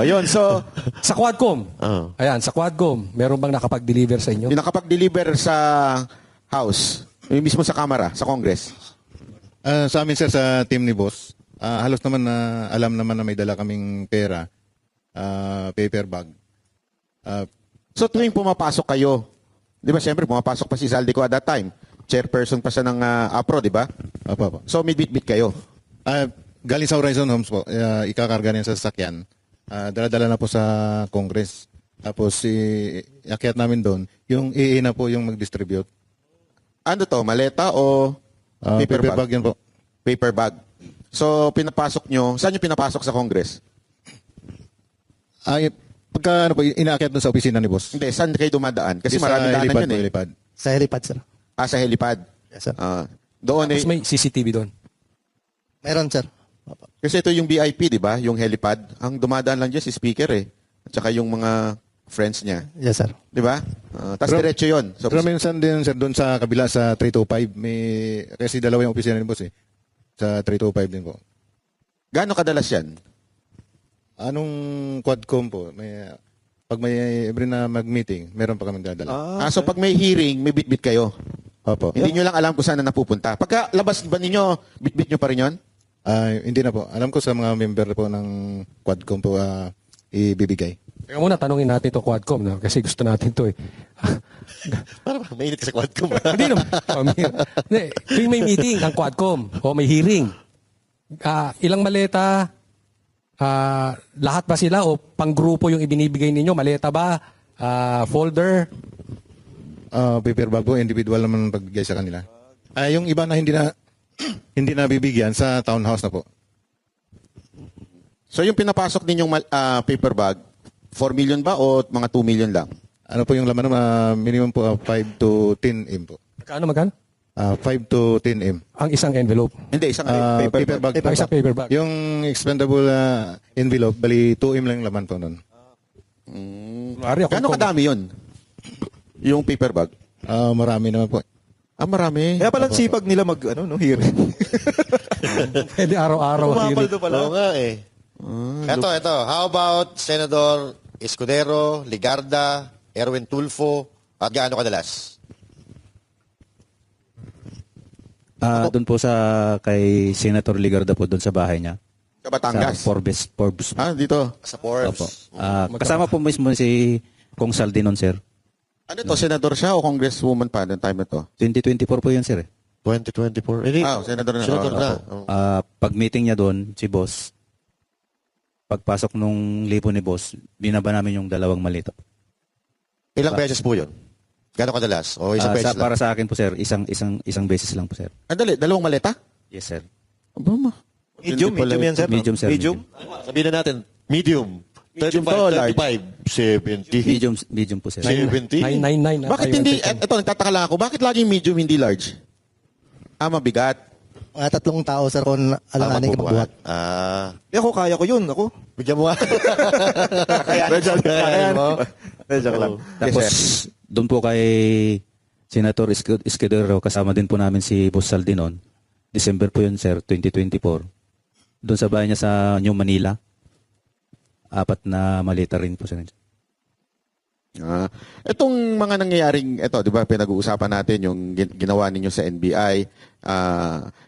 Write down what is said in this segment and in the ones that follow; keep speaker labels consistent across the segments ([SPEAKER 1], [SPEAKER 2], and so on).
[SPEAKER 1] Yun, so,
[SPEAKER 2] Sa Quadcom. Ayan, sa Quadcom, meron bang nakapag-deliver sa inyo?
[SPEAKER 1] yung nakapag-deliver sa House, yung mismo sa Kamara, sa Congress.
[SPEAKER 3] Sa amin, sir, sa team ni boss, halos naman na alam naman na may dala kaming pera, paper bag.
[SPEAKER 1] So tuwing pumapasok kayo, di ba siyempre pumapasok pa si Zaldico at that time. Chairperson pa siya ng APRO, di ba?
[SPEAKER 3] Opo.
[SPEAKER 1] So may bit-bit kayo.
[SPEAKER 3] Galing sa Horizon Homes po, ikakarga niya sa sasakyan. Dala-dala na po sa Congress. Tapos, iakyat namin doon. Yung AA na po yung mag-distribute.
[SPEAKER 1] Ano to, maleta o paper bag?
[SPEAKER 3] Yan po.
[SPEAKER 1] Paper bag. So pinapasok nyo, saan nyo pinapasok sa Congress?
[SPEAKER 3] Pagka inaakyat doon sa opisina ni boss.
[SPEAKER 1] Hindi, saan kayo dumadaan? Kasi
[SPEAKER 3] Sa
[SPEAKER 1] maraming daanan
[SPEAKER 3] helipad
[SPEAKER 1] yun
[SPEAKER 3] po,
[SPEAKER 1] eh.
[SPEAKER 3] helipad.
[SPEAKER 4] Sa helipad, sir.
[SPEAKER 1] Sa helipad.
[SPEAKER 4] Yes, sir.
[SPEAKER 1] Doon
[SPEAKER 2] Tapos
[SPEAKER 1] eh,
[SPEAKER 2] may CCTV doon.
[SPEAKER 4] Meron, sir.
[SPEAKER 1] kasi ito yung VIP, di ba? Yung helipad. Ang dumadaan lang dyan si speaker eh. At saka yung mga friends niya.
[SPEAKER 4] Yes, sir.
[SPEAKER 1] Di ba? Tapos diretso yun. So,
[SPEAKER 3] Pero minsan din, sir, doon sa kabila sa 325, kasi dalawa yung opisina ni boss eh. Sa 325 din po.
[SPEAKER 1] gaano kadalas yan?
[SPEAKER 3] Anong Quadcom po? Pag may every na mag-meeting, meron pa kami dadala.
[SPEAKER 1] So pag may hearing, may bit-bit kayo.
[SPEAKER 3] Opo.
[SPEAKER 1] Hindi nyo lang alam kung saan na napupunta. Pagka labas ba ninyo, bit-bit nyo pa rin yun?
[SPEAKER 3] Hindi na po. Alam ko sa mga member po ng Quadcom po ibibigay.
[SPEAKER 2] Teka muna, tanungin natin ito Quadcom, no? Kasi gusto natin ito eh.
[SPEAKER 5] Parang mainit ka sa Quadcom.
[SPEAKER 2] Hindi naman. Hindi, tuwing may meeting ang Quadcom o may hearing, ilang maleta, lahat ba sila o panggrupo yung ibinibigay ninyo? Maleta ba? Folder?
[SPEAKER 3] Paper bag po, individual naman pagbigay sa kanila. Yung iba na hindi na bibigyan sa townhouse na po.
[SPEAKER 1] So yung pinapasok ninyong paper bag, 4 million ba o mga 2 million lang?
[SPEAKER 3] Ano po yung laman minimum po 5 to 10 M po.
[SPEAKER 2] Magkano?
[SPEAKER 3] 5 to 10 M.
[SPEAKER 2] Ang isang envelope.
[SPEAKER 1] Hindi, isang
[SPEAKER 3] Paper bag.
[SPEAKER 2] Ang isang paper bag.
[SPEAKER 3] Yung expendable envelope, bali 2 M lang yung laman po nun.
[SPEAKER 2] Mari,
[SPEAKER 1] Gaano kadami yun? Yung paper bag?
[SPEAKER 3] Marami naman po.
[SPEAKER 1] Marami.
[SPEAKER 6] Kaya palang sipag nila hearing.
[SPEAKER 2] Pwede araw-araw.
[SPEAKER 6] Pumapaldo pala.
[SPEAKER 5] Oo nga eh. Ito. How about Senador Escudero, Ligarda, Erwin Tulfo, at gaano kadalas?
[SPEAKER 7] Doon po kay Senator Ligarda po doon sa bahay niya.
[SPEAKER 1] Sa Batangas?
[SPEAKER 7] Sa Forbes.
[SPEAKER 1] Dito.
[SPEAKER 5] Sa Forbes.
[SPEAKER 7] Opo. Kasama po mismo si Kong Saldi noon, sir.
[SPEAKER 1] Ano to, senador siya o congresswoman pa noong time na to?
[SPEAKER 7] 2024 po yun, sir.
[SPEAKER 5] 2024. Eh,
[SPEAKER 1] senador na.
[SPEAKER 5] Senador na.
[SPEAKER 7] Pag meeting niya doon, si boss, pagpasok nung libo ni boss, binaba namin yung 2 malita.
[SPEAKER 5] Ilang beses po yun? Gano'ng kadalas? O isang beses lang?
[SPEAKER 7] Para sa akin po, sir, isang beses lang po, sir.
[SPEAKER 1] Dali, 2 maleta?
[SPEAKER 7] Yes, sir.
[SPEAKER 6] Medium yan, sir.
[SPEAKER 7] Medium, sir.
[SPEAKER 6] Medium?
[SPEAKER 5] Sabihin na natin, medium.
[SPEAKER 1] Medium
[SPEAKER 5] 35,
[SPEAKER 1] to large.
[SPEAKER 5] 35, 70.
[SPEAKER 7] Medium po, sir.
[SPEAKER 5] 70?
[SPEAKER 2] 999.
[SPEAKER 1] Bakit hindi, ito, nagtataka lang ako, bakit laging medium, hindi large? Mabigat.
[SPEAKER 4] Mga 3 tao, sir, kung alanganin ka magbuhat.
[SPEAKER 6] Ako, kaya ko yun. Ako.
[SPEAKER 5] Bigyan mo nga.
[SPEAKER 6] Kaya mo. Joke lang.
[SPEAKER 7] Tapos, doon po kay Senator Escudero, kasama din po namin si Boss Saldi noon. December po yun, sir, 2024. Doon sa bahay niya sa New Manila. 4 na malita rin po, sir.
[SPEAKER 1] Itong mga nangyayaring, di ba, pinag-uusapan natin yung ginawa ninyo sa NBI.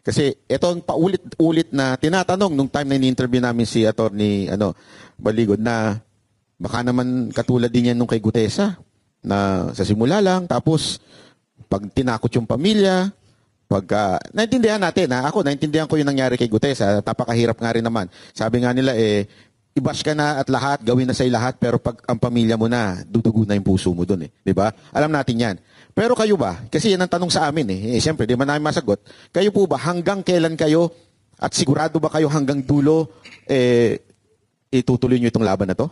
[SPEAKER 1] Kasi itong paulit-ulit na tinatanong nung time na ini-interview namin si Attorney Baligod na baka naman katulad din yan nung kay Gutesa na sa simula lang, tapos pag tinakot yung pamilya, naintindihan natin, ako naintindihan ko yung nangyari kay Gutesa, tapakahirap nga rin naman. Sabi nga nila i-bash ka na at lahat, gawin na sa'yo lahat, pero pag ang pamilya mo na, dudugo na yung puso mo dun Di ba? Alam natin yan. Pero kayo ba? Kasi yan ang tanong sa amin Siyempre, di man namin masagot. Kayo po ba, hanggang kailan kayo, at sigurado ba kayo hanggang dulo, itutuloy nyo itong laban na to?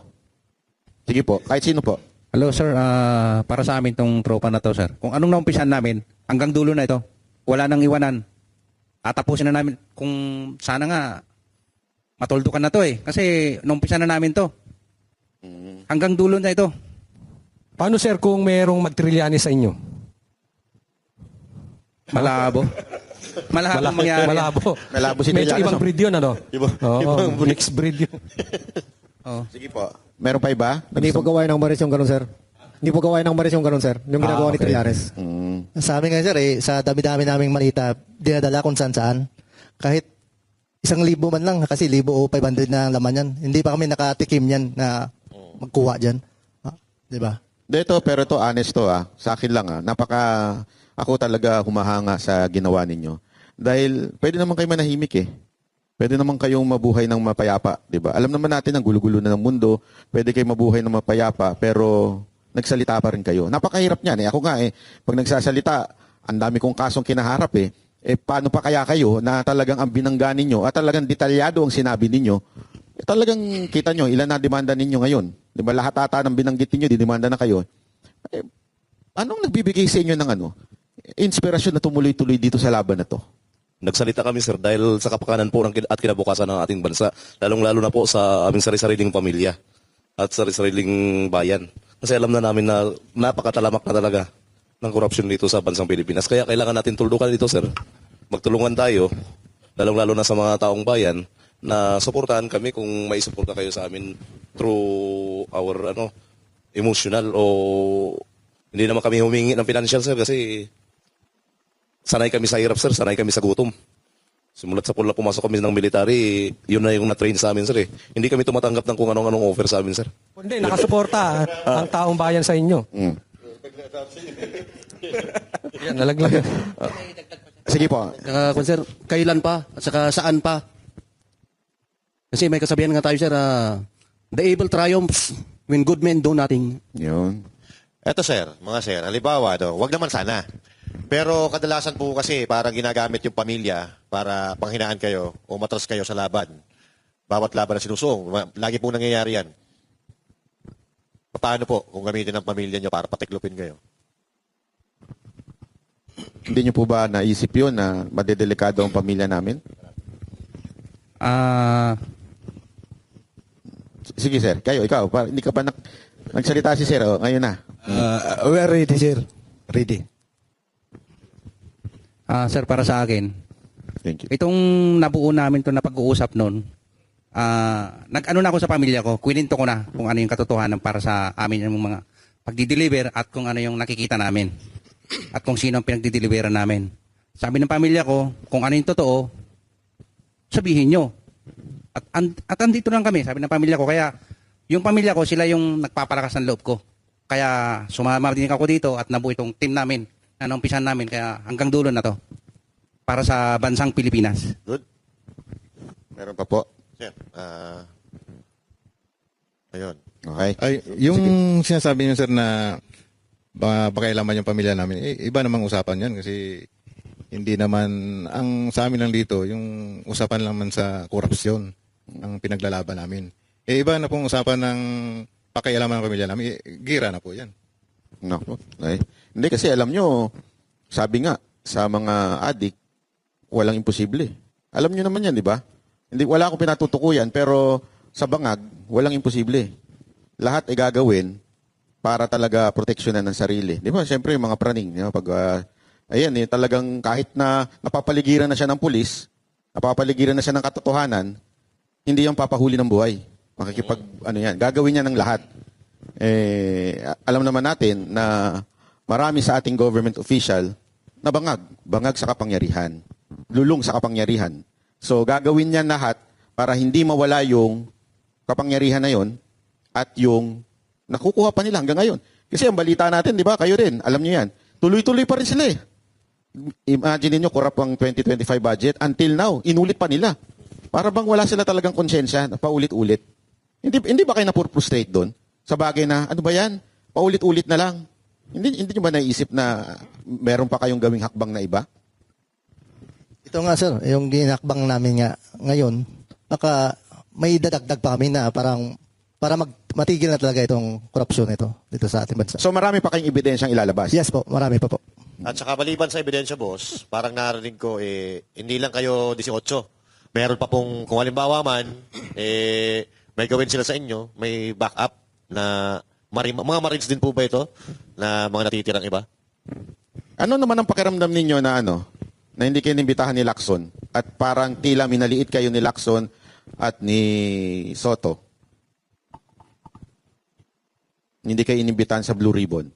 [SPEAKER 1] Sige po, kahit sino po.
[SPEAKER 7] Hello, sir. Para sa amin tong tropa na to, sir. Kung anong naumpisan namin, hanggang dulo na ito, wala nang iwanan. Tapusin na namin kung sana nga matuldukan na to Kasi naumpisan na namin to. Hanggang dulo na ito.
[SPEAKER 2] Paano, sir, kung merong magtrilyani sa inyo?
[SPEAKER 7] Malabo. Malabo mangyari.
[SPEAKER 2] Malabo.
[SPEAKER 1] Malabo si
[SPEAKER 2] Medyo
[SPEAKER 1] Trillanes,
[SPEAKER 2] ibang breed yun, ano?
[SPEAKER 5] Ibang
[SPEAKER 2] Mixed breed yun.
[SPEAKER 7] Oo.
[SPEAKER 1] Sige po. Meron pa iba?
[SPEAKER 8] Hindi po gawain ng Maris yung ganun, sir. Hindi po gawain ng Maris yung ganun, sir. Yung ginagawa ni
[SPEAKER 1] okay.
[SPEAKER 8] Trillanes.
[SPEAKER 4] Sa amin nga, sir, sa dami-dami naming malita, dinadala kung saan-saan. Kahit 1,000 man lang, kasi 1,000 o 500 na ang laman yan. Hindi pa kami nakatikim yan na magkuha dyan. Di ba?
[SPEAKER 1] Pero ito, honest to sa akin lang ako talaga humahanga sa ginawa ninyo. Dahil pwede naman kayo manahimik Pwede naman kayong mabuhay ng mapayapa, di ba? Alam naman natin ang gulo-gulo na ng mundo, pwede kayo mabuhay ng mapayapa, pero nagsalita pa rin kayo. Napakahirap niyan Ako nga pag nagsasalita, ang dami kong kasong kinaharap paano pa kaya kayo na talagang ang binangga ninyo at talagang detalyado ang sinabi ninyo, talagang kita nyo, ilan na demanda ninyo ngayon? Di ba lahat ata ng binanggit ninyo, didemanda na kayo. Anong nagbibigay sa inyo ng inspirasyon na tumuloy-tuloy dito sa laban na to?
[SPEAKER 9] Nagsalita kami, sir, dahil sa kapakanan po at kinabukasan ng ating bansa, lalong-lalo na po sa aming sarili-sariling pamilya at sarili-sariling bayan. Kasi alam na namin na napakatalamak na talaga ng korupsyon dito sa bansang Pilipinas. Kaya kailangan natin tuldukan dito, sir. Magtulungan tayo, lalong-lalo na sa mga taong bayan, na suportahan kami kung may suporta kayo sa amin through our emotional o hindi naman kami humingi ng financial, sir, kasi sanay kami sa hirap, sir. Sanay kami sa gutom. Simulat sa pula pumasok kami ng military, yun na yung na-train sa amin, sir. Hindi kami tumatanggap ng kung anong offer sa amin, sir.
[SPEAKER 2] Hindi, nakasuporta ang taong bayan sa inyo. Yan, nalaglag.
[SPEAKER 1] Sige po.
[SPEAKER 10] Sir, kailan pa? At saka saan pa? Kasi may kasabihan nga tayo, sir, the evil triumphs when good men do nothing.
[SPEAKER 1] Yun.
[SPEAKER 5] Eto, sir, mga sir, halimbawa, wag naman sana. Pero kadalasan po kasi parang ginagamit yung pamilya para panghinaan kayo o matras kayo sa laban. Bawat laban na sinusuong. Lagi po nangyayari yan. Paano po kung gamitin ng pamilya nyo para patiklupin kayo?
[SPEAKER 1] Hindi nyo po ba naisip yun na madedelikado ang pamilya namin? Sige, sir. Ikaw. Hindi ka pa nagsalita si sir. Ngayon na.
[SPEAKER 8] We are ready, sir. Ready.
[SPEAKER 7] Sir, para sa akin,
[SPEAKER 1] Thank you.
[SPEAKER 7] itong nabuo namin to na pag-uusap noon, nag-ano na ako sa pamilya ko, kwininto ko na kung ano yung katotohanan para sa amin yung mga pagdi-deliver at kung ano yung nakikita namin at kung sino ang pinagdi-deliveran namin. Sabi ng pamilya ko, kung ano yung totoo, sabihin nyo. At andito lang kami, sabi ng pamilya ko. Kaya yung pamilya ko, sila yung nagpapalakas ng loob ko. Kaya sumama din ako dito at nabuo itong team namin na naumpisan namin. Kaya hanggang dulo na to para sa bansang Pilipinas.
[SPEAKER 5] Good?
[SPEAKER 1] Meron pa po.
[SPEAKER 5] Sir, ayun.
[SPEAKER 1] Okay.
[SPEAKER 3] Ay, yung sinasabi niyo, sir, na pakailaman yung pamilya namin, iba namang usapan yan kasi hindi naman, ang sa amin lang dito, yung usapan lang man sa korupsyon ang pinaglalaban namin. Iba na pong usapan ng pakialaman ng pamilya namin, gira na po yan.
[SPEAKER 1] Nako. Okay. Hindi kasi alam nyo, sabi nga, sa mga adik, walang imposible. Alam nyo naman yan, di ba? Wala akong pinatutukuyan, pero sa bangag, walang imposible. Lahat ay gagawin para talaga proteksyonan ng sarili. Di ba? Siyempre, yung mga praning. Pag, talagang kahit na napapaligiran na siya ng pulis, napapaligiran na siya ng katotohanan, hindi yung papahuli ng buhay. Gagawin niya ng lahat. Alam naman natin na marami sa ating government official na bangag sa kapangyarihan, lulong sa kapangyarihan. So gagawin niya lahat para hindi mawala yung kapangyarihan na yon at yung nakukuha pa nila hanggang ngayon. Kasi ang balita natin, di ba, kayo rin, alam niyo yan, tuloy-tuloy pa rin sila Imagine niyo kurap ang 2025 budget, until now, inulit pa nila. Para bang wala sila talagang konsensya na paulit-ulit. Hindi ba kayo na-frustrate doon? Sa bagay na, ano ba yan? Paulit-ulit na lang. Hindi nyo ba naisip na meron pa kayong gawing hakbang na iba?
[SPEAKER 4] Ito nga, sir, yung ginakbang namin nga ngayon, may dadagdag pa kami na para matigil na talaga itong korupsyon dito sa ating bansa.
[SPEAKER 1] So marami pa kayong ebidensyang ilalabas?
[SPEAKER 4] Yes po, marami pa po.
[SPEAKER 5] At saka maliban sa ebidensya, boss, parang narinig ko, hindi lang kayo 18. Meron pa pong, kung halimbawa man, may gawin sila sa inyo, may backup na mga Marines din po ba ito na mga natitirang iba?
[SPEAKER 1] Ano naman ang pakiramdam ninyo na na hindi kayo inimbitahan ni Lacson at parang tila minaliit kayo ni Lacson at ni Soto? Hindi kayo inimbitahan sa Blue Ribbon.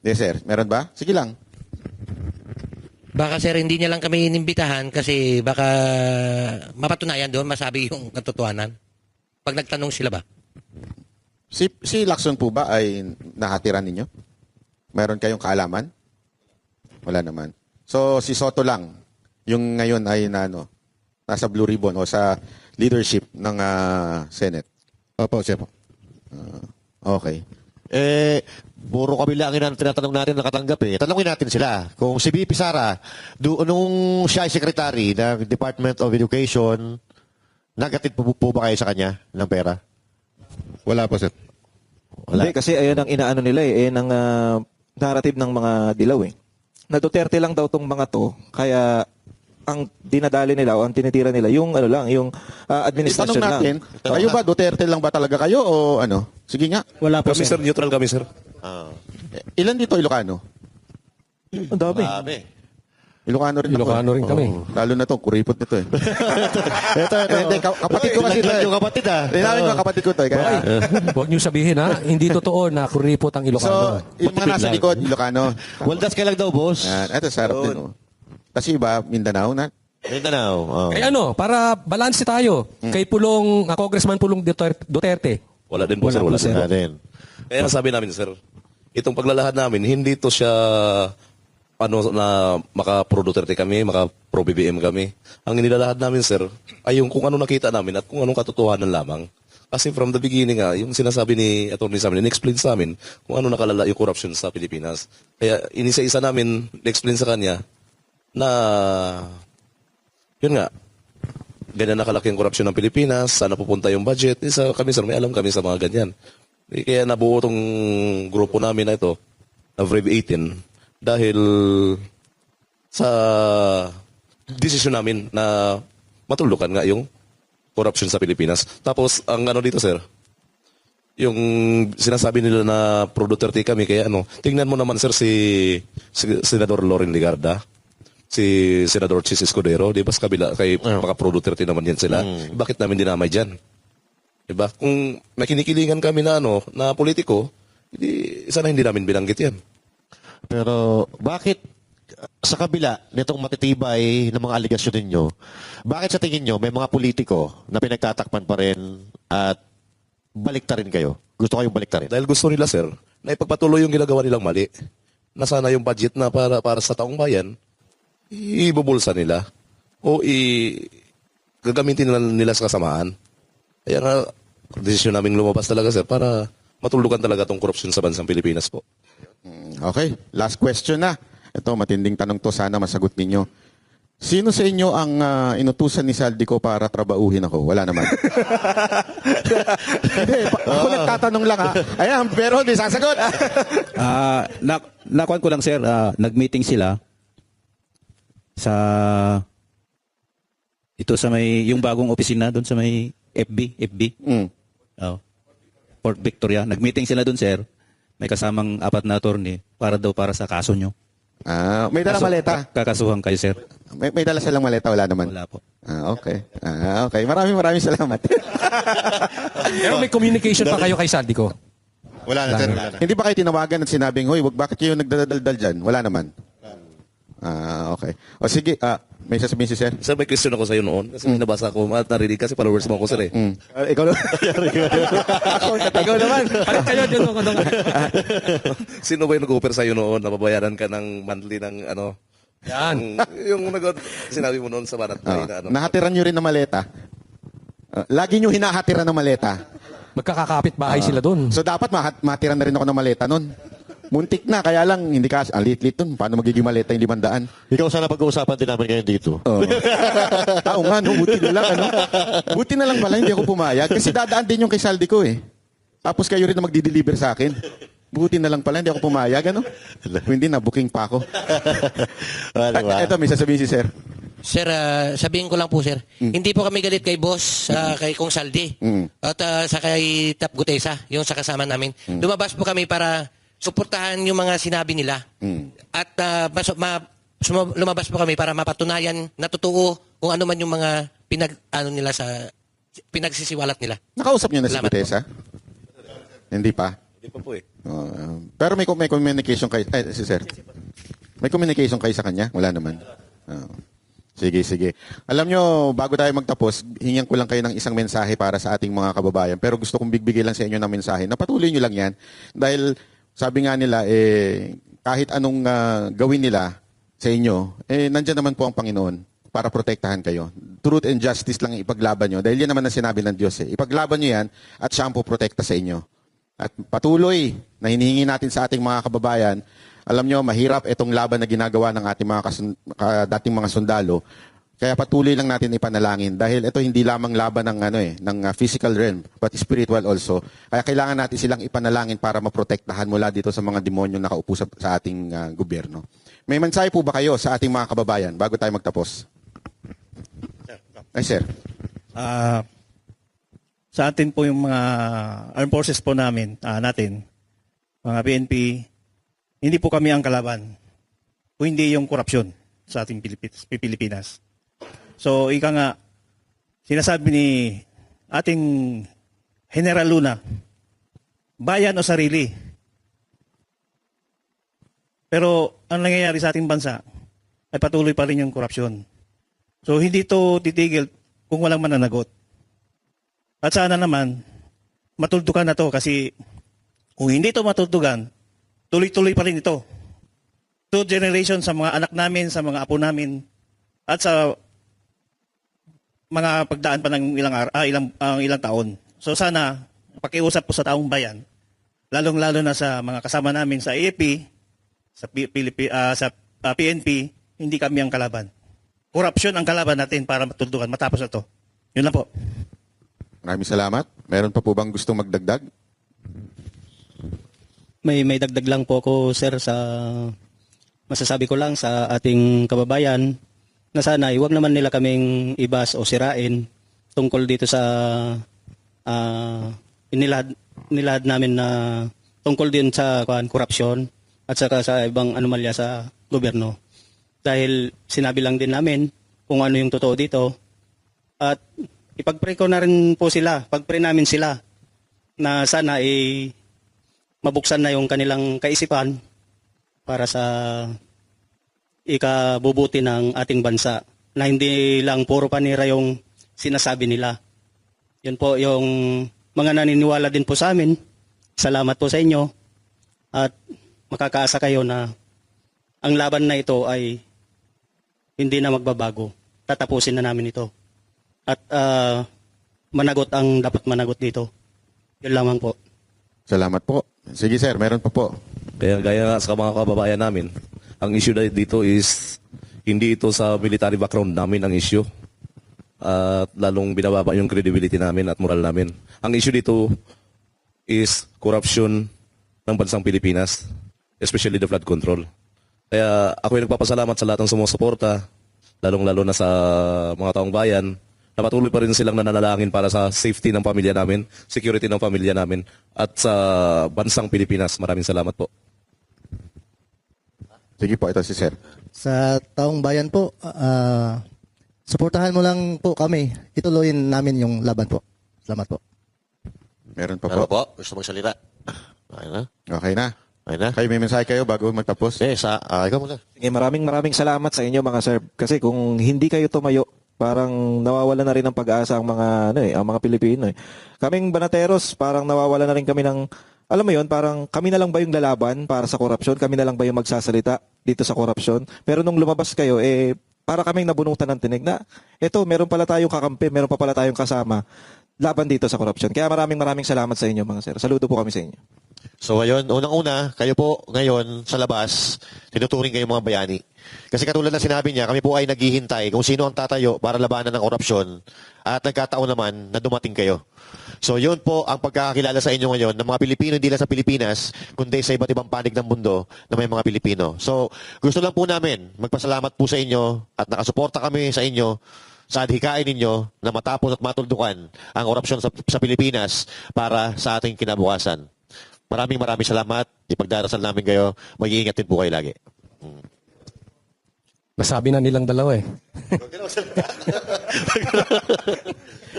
[SPEAKER 1] Yes, sir. Meron ba? Sige lang.
[SPEAKER 11] Baka sir, hindi niya lang kami inimbitahan kasi baka mapatunayan doon, masabi yung katotohanan. Pag nagtanong sila ba?
[SPEAKER 1] Si Lacson po ba ay nahatiran ninyo? Meron kayong kaalaman? Wala naman. So, si Soto lang, yung ngayon ay nasa Blue Ribbon o sa leadership ng Senate.
[SPEAKER 3] Opo, siya po.
[SPEAKER 1] Okay.
[SPEAKER 5] Puro kabila ang tinatanong natin nakatanggap eh. Tanongin natin sila. Kung si BP Sara, nung siya ay secretary ng Department of Education, nagatid po ba kayo sa kanya ng pera?
[SPEAKER 3] Wala po, sir.
[SPEAKER 6] Hindi, kasi ayun ang inaano nila eh. Ayun ang narrative ng mga dilaw eh. Na Duterte lang daw tong mga to, kaya ang dinadali nila o ang tinitira nila yung yung administration
[SPEAKER 1] Itanong natin,
[SPEAKER 6] lang.
[SPEAKER 1] kayo ba Duterte lang ba talaga kayo o ano? Sige nga.
[SPEAKER 8] Wala po,
[SPEAKER 9] Kami sir, neutral kami sir.
[SPEAKER 1] Ilan dito Ilocano?
[SPEAKER 6] Ang dami.
[SPEAKER 5] Dami.
[SPEAKER 1] Ilocano rin
[SPEAKER 2] Ilocano
[SPEAKER 1] ako.
[SPEAKER 2] rin kami.
[SPEAKER 1] Oo. Lalo na to, kuripot nito eh.
[SPEAKER 5] Ito.
[SPEAKER 1] Hindi, kapatid ko kasi ito eh.
[SPEAKER 5] Yung kapatid
[SPEAKER 1] Tinawin ko kapatid ko to eh. Kaya,
[SPEAKER 2] Huwag niyo sabihin ha, hindi totoo na kuripot ang Ilocano.
[SPEAKER 1] so, yung mga nasa likod, Ilocano.
[SPEAKER 5] Waldas ka lang daw, boss.
[SPEAKER 1] Ito, sarap din. Oh. Kasi iba, Mindanao na.
[SPEAKER 5] Mindanao. Oh.
[SPEAKER 2] Kaya para balanse tayo, kay Congressman Pulong Duterte.
[SPEAKER 9] Wala din po sir, wala
[SPEAKER 5] Wala
[SPEAKER 9] din.
[SPEAKER 5] din.
[SPEAKER 9] Kaya sabi namin sir, itong paglalahad namin, hindi to siya na maka-pro Duterte kami, maka-pro BBM kami. Ang inilalahad namin sir, ay yung kung ano nakita namin at kung anong katotohanan lamang. Kasi from the beginning yung sinasabi ni attorney sa amin, in-explain sa amin kung ano nakalala yung corruption sa Pilipinas. Kaya inisa-isa namin, in-explain sa kanya na yun nga, ganyan nakalaki ang korupsyon ng Pilipinas, sana pupunta yung budget. Isa kami sir, may alam kami sa mga ganyan. Kaya nabuo tong grupo namin na ito, na Brave 18, dahil sa desisyon namin na matulukan nga yung korupsyon sa Pilipinas. Tapos, ang dito sir, yung sinasabi nila na pro Duterte kami, kaya tingnan mo naman sir si Senador Loren Legarda, si Senador Chis Escudero, di ba sa kabila, kay mga pro Duterte naman yan sila. Bakit namin dinamay dyan? Diba? Kung nakinikilingan kami na na politiko, sana hindi namin binanggit yan.
[SPEAKER 5] Pero bakit sa kabila nitong matitibay ng mga aligasyon ninyo, bakit sa tingin nyo may mga politiko na pinagtatakpan pa rin at baliktarin kayo? Gusto kayong baliktarin?
[SPEAKER 9] Dahil gusto nila sir, na ipagpatuloy yung ginagawa nilang mali, na sana yung budget na para sa taong bayan, ibubulsa nila o gagamitin nila sa kasamaan. Kaya nga, desisyon namin lumabas talaga sir para matulugan talaga tong korupsyon sa bansang Pilipinas po.
[SPEAKER 1] Okay, last question na. Ito, matinding tanong to, sana masagot ninyo. Sino sa inyo ang inutusan ni Saldico para trabauhin ako? Wala naman. Hindi, ako nagtatanong lang ha. Ayan, pero hindi sasagot.
[SPEAKER 7] Nakuan ko lang sir, nag-meeting sila sa yung bagong opisina doon sa may FB. Oh. Port Victoria. Nag-meeting sila doon sir. May kasamang 4 na attorney para sa kaso nyo.
[SPEAKER 1] May dalang maleta.
[SPEAKER 7] Kakasuhan kayo sir.
[SPEAKER 1] May dala silang maleta, wala naman.
[SPEAKER 7] Wala po.
[SPEAKER 1] Okay. Okay. Maraming salamat.
[SPEAKER 2] Pero may communication pa kayo kay Saldico.
[SPEAKER 3] Wala na, sir. Wala na.
[SPEAKER 1] Hindi ba kayo tinawagan at sinabing, hoy, bakit kayo nagdadaldal dyan? Wala naman. Okay. O sige, may sasabihin si sir?
[SPEAKER 9] Sir, may question ako sa iyo noon kasi nabasa ko at narinig kasi followers mo ako sir eh.
[SPEAKER 1] Ikaw naman. Ikaw naman.
[SPEAKER 2] Palit kayo dyan
[SPEAKER 9] Sino ba yung nag-offer sa iyo noon na babayaran ka ng monthly ng
[SPEAKER 2] Yan.
[SPEAKER 9] yung sinabi mo noon sa banat na
[SPEAKER 1] Nahatiran nyo rin ng maleta. Lagi nyo hinahatiran ng maleta.
[SPEAKER 2] Magkakakapit bahay sila doon.
[SPEAKER 1] So dapat mahatiran na rin ako ng maleta nun. Muntik na, kaya lang hindi ka, lit-lit nun. Paano magiging maleta yung 500?
[SPEAKER 5] Ikaw sana pag-uusapan din namin ngayon dito.
[SPEAKER 1] Oo nga, buti na lang. Buti na lang pala, hindi ako pumayag. Kasi dadaan din yung kay Saldico eh. Tapos kayo rin na magdi-deliver sa akin. Buti na lang pala, hindi ako pumayag. Kung hindi na, booking pa ako. Ito, may sasabihin si sir.
[SPEAKER 11] Sir, sabihin ko lang po sir, hindi po kami galit kay boss, kay Kong Saldi, at sa kay Tap Gutesa, yung sa kasama namin. Lumabas po kami para suportahan yung mga sinabi nila. At lumabas po kami para mapatunayan na totoo kung ano man yung mga pinagsisiwalat nila.
[SPEAKER 1] Nakausap niyo na si
[SPEAKER 11] Salamat
[SPEAKER 1] Gutesa? Hindi pa.
[SPEAKER 9] Hindi pa po eh.
[SPEAKER 1] Pero may communication kayo, si sir. May communication kayo sa kanya? Wala naman. Sige. Alam nyo, bago tayo magtapos, hingan ko lang kayo ng isang mensahe para sa ating mga kababayan. Pero gusto kong bigbigay lang sa inyo ng mensahe. Napatuloy nyo lang yan. Dahil sabi nga nila, kahit anong gawin nila sa inyo, nandyan naman po ang Panginoon para protektahan kayo. Truth and justice lang ipaglaban nyo. Dahil yan naman ang sinabi ng Diyos. Ipaglaban nyo yan at siya ang poprotekta sa inyo. At patuloy na hinihingi natin sa ating mga kababayan, alam nyo, mahirap itong laban na ginagawa ng ating mga dating mga sundalo. Kaya patuloy lang natin ipanalangin dahil ito hindi lamang laban ng ng physical realm but spiritual also. Kaya kailangan natin silang ipanalangin para maprotektahan mula dito sa mga demonyo na nakaupo sa ating gobyerno. May mensahe po ba kayo sa ating mga kababayan bago tayo magtapos? Ay, sir.
[SPEAKER 12] Sa atin po yung mga armed forces po natin, mga PNP, hindi po kami ang kalaban. O hindi yung korupsyon sa ating Pilipinas. So, ika nga, sinasabi ni ating General Luna, bayan o sarili. Pero ang nangyayari sa ating bansa ay patuloy pa rin yung korupsyon. So, hindi to titigil kung walang mananagot. At sana naman, matuldukan na to kasi kung hindi to matuldugan, tuloy-tuloy pa rin ito. 2 generations sa mga anak namin, sa mga apo namin, at sa mga pagdaan pa ng ilang taon. So sana, pakiusap po sa taong bayan, lalong-lalo na sa mga kasama namin sa AFP, sa PNP, hindi kami ang kalaban. Korupsyon ang kalaban natin para matuldukan, matapos na to. Yun lang po.
[SPEAKER 1] Maraming salamat. Meron pa po bang gustong magdagdag?
[SPEAKER 13] May dagdag lang po ako, sir, sa masasabi ko lang sa ating kababayan na sana huwag naman nila kaming ibas o sirain tungkol dito sa inilahad namin na tungkol din sa korupsyon at saka sa ibang anomalya sa gobyerno. Dahil sinabi lang din namin kung ano yung totoo dito at ipag-pray ko na rin po sila, pag-pray namin sila na sana mabuksan na yung kanilang kaisipan para sa ikabubuti ng ating bansa na hindi lang puro panira yung sinasabi nila. Yun po yung mga naniniwala din po sa amin. Salamat po sa inyo at makakaasa kayo na ang laban na ito ay hindi na magbabago. Tatapusin na namin ito. At managot ang dapat managot dito. Yun lamang po.
[SPEAKER 1] Salamat po. Sige sir, meron pa po.
[SPEAKER 9] Kaya gaya nga sa mga kababayan namin, ang issue dito is hindi ito sa military background namin ang issue. At lalong binababa yung credibility namin at moral namin. Ang issue dito is corruption ng bansang Pilipinas, especially the flood control. Kaya ako ay nagpapasalamat sa lahat ng sumusuporta, lalong-lalo na sa mga taong bayan, na patuloy pa rin silang nananalangin para sa safety ng pamilya namin, security ng pamilya namin, at sa bansang Pilipinas. Maraming salamat po.
[SPEAKER 1] Sige po, ito si Sir.
[SPEAKER 4] Sa taong bayan po, suportahan mo lang po kami. Ituloyin namin yung laban po. Salamat po.
[SPEAKER 1] Meron pa
[SPEAKER 5] Meron
[SPEAKER 1] po.
[SPEAKER 5] po. Gusto magsalita? Okay na?
[SPEAKER 1] Okay na.
[SPEAKER 5] Okay na?
[SPEAKER 1] Kayo may mensahe kayo bago magtapos?
[SPEAKER 5] Ikaw muna.
[SPEAKER 6] Sige, maraming salamat sa inyo mga sir. Kasi kung hindi kayo tumayo, parang nawawala na rin ng pag-asa ang mga ang mga Pilipino. Kaming Banateros, parang nawawala na rin kami ng alam mo 'yon, parang kami na lang ba yung lalaban para sa korupsyon? Kami na lang ba yung magsasalita dito sa korupsyon? Pero nung lumabas kayo para kaming nabunutan ng tinig na eto, meron pala tayong kakampi, meron pa pala tayong kasama laban dito sa korupsyon. Kaya maraming salamat sa inyo mga sir. Saludo po kami sa inyo.
[SPEAKER 5] So ngayon, unang-una, kayo po ngayon sa labas, tinuturing kayo mga bayani. Kasi katulad na sinabi niya, kami po ay naghihintay kung sino ang tatayo para labanan ng korupsyon at nagkataon naman na dumating kayo. So yun po ang pagkakakilala sa inyo ngayon ng mga Pilipino, hindi lang sa Pilipinas, kundi sa iba't ibang panig ng mundo na may mga Pilipino. So gusto lang po namin magpasalamat po sa inyo at nakasuporta kami sa inyo sa adhikain ninyo na matapos at matuldukan ang korupsyon sa Pilipinas para sa ating kinabukasan. Maraming salamat. Ipagdarasal namin kayo. Mag-iingat din po kayo lagi.
[SPEAKER 2] Nasabi na nilang dalawa eh.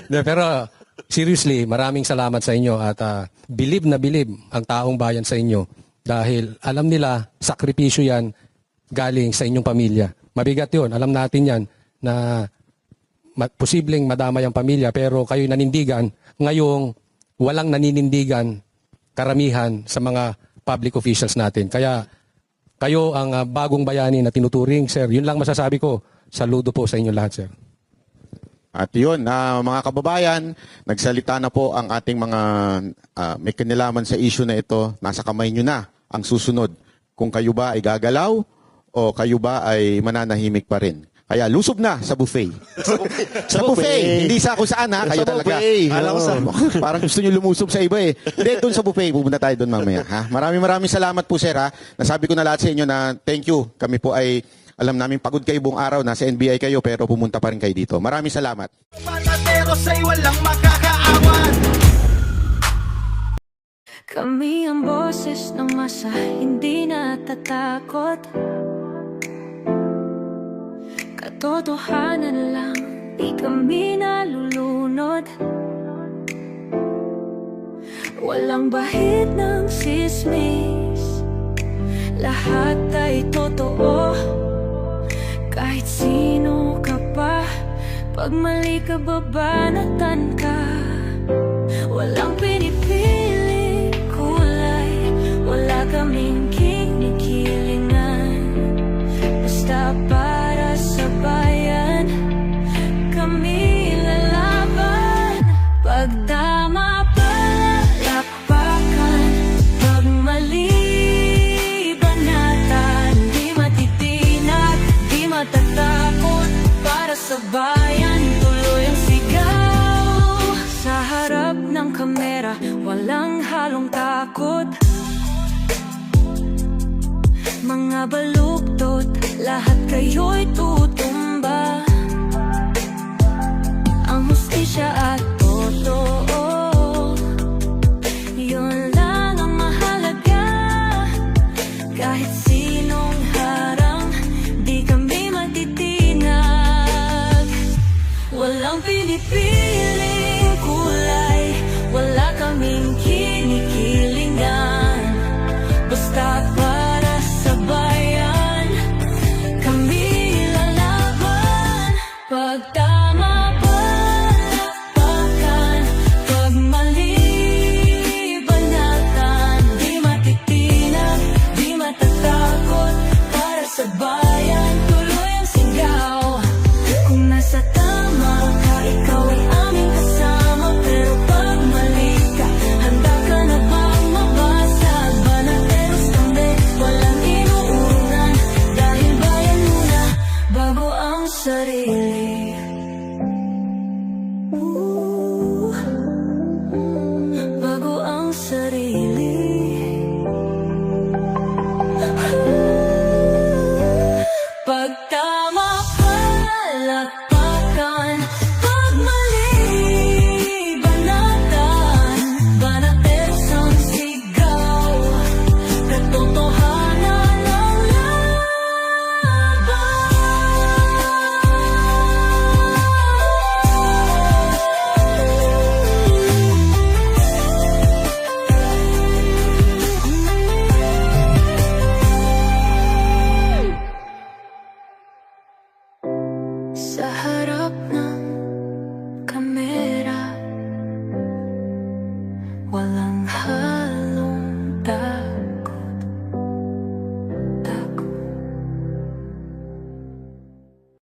[SPEAKER 2] Pero seriously, maraming salamat sa inyo at believe na believe ang taong bayan sa inyo dahil alam nila, sakripisyo yan galing sa inyong pamilya. Mabigat yun, alam natin yan na posibleng madamay ang pamilya pero kayo nanindigan, ngayong walang naninindigan karamihan sa mga public officials natin. Kaya kayo ang bagong bayani na tinuturing, sir. Yun lang masasabi ko. Saludo po sa inyo lahat, sir.
[SPEAKER 1] At yun, mga kababayan, nagsalita na po ang ating mga may kinalaman sa issue na ito. Nasa kamay nyo na ang susunod. Kung kayo ba ay gagalaw o kayo ba ay mananahimik pa rin. Kaya lusob na sa buffet. Sa buffet. Hindi sa kung saan ha. Kayo talaga. Parang gusto nyo lumusob sa iba eh. Hindi, doon sa buffet. Pupunta tayo doon mamaya. Ha? Maraming salamat po, sir. Ha? Nasabi ko na lahat sa inyo na thank you. Kami po ay alam namin pagod kayo buong araw. Nasa NBI kayo pero pumunta pa rin kayo dito. Maraming salamat.
[SPEAKER 14] Kami ang boses ng masa, hindi natatakot. Katotohanan lang, di kami nalulunod. Walang bahid ng sismis, lahat ay totoo. Kahit sino ka pa, pag mali ka babanatan ka. Walang pinipili kulay, wala kaming kinikilingan. Basta para sa bayan, kami lalaban. Pag tama palakpakan, pag mali banatan. Di matitinag, di matatakot, para sa bayan tuloy ang sigaw. Sa harap ng kamera, walang halong takot. Mga baluktot, lahat kayo'y tutumba. Ang hustisya at totoo, yun lang ang mahalaga. Kahit sinong harang, di kami matitinag. Walang pinipiling kulay, wala kaming kinikilingan. Basta para sa bayan, kami lalaban. Pag tama palakpakan, pag mali banatan. Di matitinag, di matatakot, para sa bayan tuloy ang sigaw. Kung nasa tama ka, ikaw ay aming kasama. Pero pag mali ka, handa ka na bang mabasag? Banateros kami, walang inuunan. Dahil bayan muna, bago ang sarili. Bago ang sarili. Pag tama palakpakan, pag mali banatan. Banateros ang sigaw, katotohanan ang sa harap ng kamera, wala